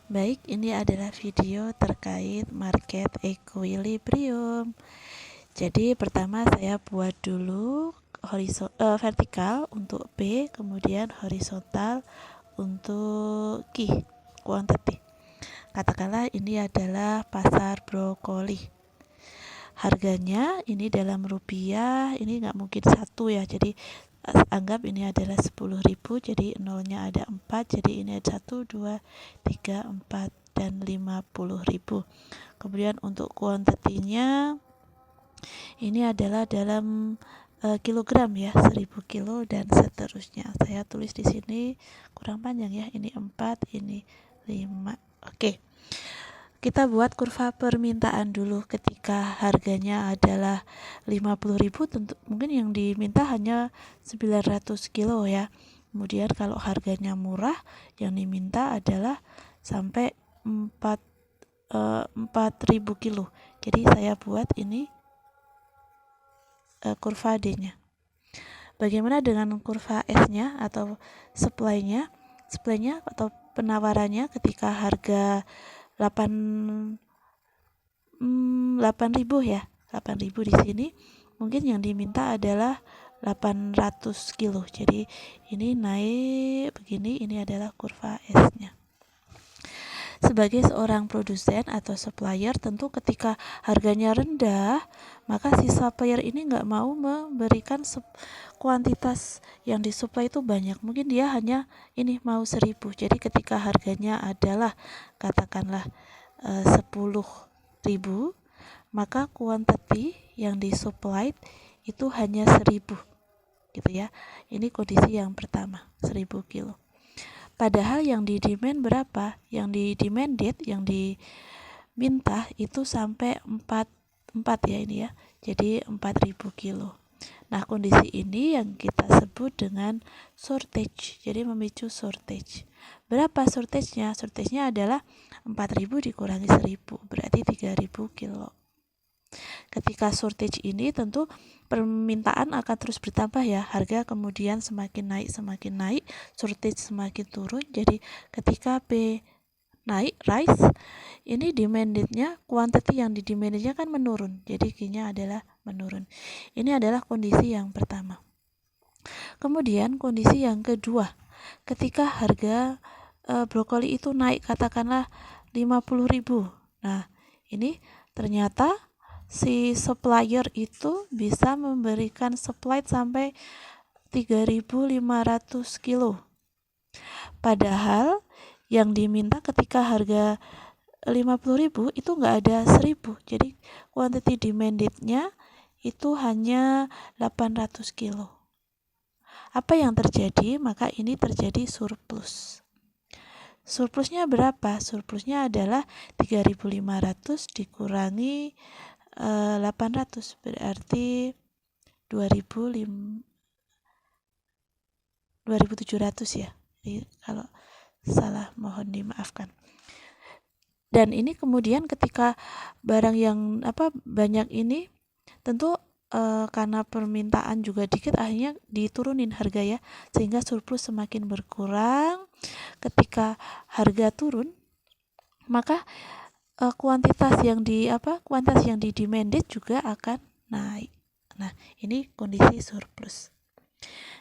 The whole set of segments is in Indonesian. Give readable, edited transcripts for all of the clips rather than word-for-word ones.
Baik, ini adalah video terkait market equilibrium. Jadi pertama saya buat dulu vertikal untuk B, kemudian horizontal untuk Q, quantity. Katakanlah ini adalah pasar brokoli. Harganya ini dalam rupiah, ini nggak mungkin satu ya, jadi anggap ini adalah 10.000, jadi nolnya ada 4, jadi ini ada 1, 2, 3, 4, dan 50.000. Kemudian untuk kuantitinya ini adalah dalam kilogram ya, 1000 kilo dan seterusnya. Saya tulis di sini kurang panjang ya, ini 4, ini 5. Oke. Kita buat kurva permintaan dulu. Ketika harganya adalah 50.000, tentu mungkin yang diminta hanya 900 kilo ya. Kemudian kalau harganya murah, yang diminta adalah sampai 4.000 kilo. Jadi saya buat ini kurva D-nya. Bagaimana dengan kurva S-nya atau supply-nya? Supply-nya atau penawarannya ketika harga 8.000 ya, 8.000 di sini. Mungkin yang diminta adalah 800 kilo. Jadi ini naik begini, ini adalah kurva S-nya. Sebagai seorang produsen atau supplier, tentu ketika harganya rendah, maka si supplier ini nggak mau memberikan kuantitas yang disuplai itu banyak. Mungkin dia hanya ini mau 1.000. Jadi ketika harganya adalah katakanlah 10.000, maka kuantiti yang disuplai itu hanya 1.000 gitu ya. Ini kondisi yang pertama, 1.000 kilo. Padahal yang di demand berapa? Yang di demanded, yang diminta itu sampai 4 ya ini ya. Jadi 4.000 kilo. Nah, kondisi ini yang kita sebut dengan shortage. Jadi memicu shortage. Berapa shortage-nya? Shortage-nya adalah 4.000 dikurangi 1.000, berarti 3.000 kilo. Ketika shortage ini tentu permintaan akan terus bertambah ya, harga kemudian semakin naik, shortage semakin turun. Jadi ketika P naik, rise, ini demandednya, quantity yang didemandednya kan menurun, jadi Q-nya adalah menurun. Ini adalah kondisi yang pertama. Kemudian kondisi yang kedua, ketika harga brokoli itu naik katakanlah 50.000. Nah, ini ternyata si supplier itu bisa memberikan supply sampai 3.500 kilo. Padahal yang diminta ketika harga 50.000 itu nggak ada 1.000. Jadi quantity demandednya itu hanya 800 kilo. Apa yang terjadi? Maka ini terjadi surplus. Surplusnya berapa? Surplusnya adalah 3.500 dikurangi 800, berarti 2.700 ya. Jadi kalau salah mohon dimaafkan. Dan ini kemudian ketika barang yang banyak ini tentu karena permintaan juga dikit, akhirnya diturunin harga ya, sehingga surplus semakin berkurang. Ketika harga turun, maka kuantitas yang di demanded juga akan naik. Nah, ini kondisi surplus.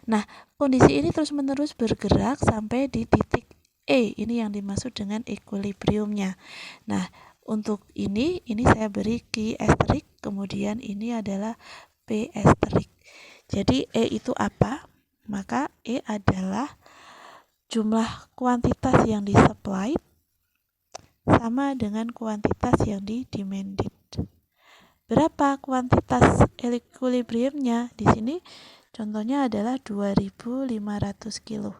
Nah, kondisi ini terus-menerus bergerak sampai di titik E. Ini yang dimaksud dengan equilibriumnya. Nah, untuk ini saya beri Q asterik, kemudian ini adalah P asterik. Jadi E itu apa? Maka E adalah jumlah kuantitas yang disupply sama dengan kuantitas yang di-demanded. Berapa kuantitas equilibriumnya? Di sini contohnya adalah 2.500 kilo.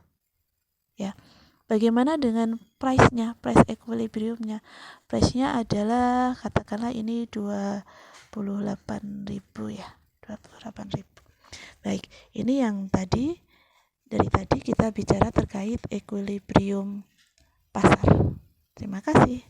Ya. Bagaimana dengan price-nya? Price equilibriumnya. Price-nya adalah katakanlah ini 28.000 ya. 28.000. Baik, ini yang dari tadi kita bicara terkait equilibrium pasar. Terima kasih.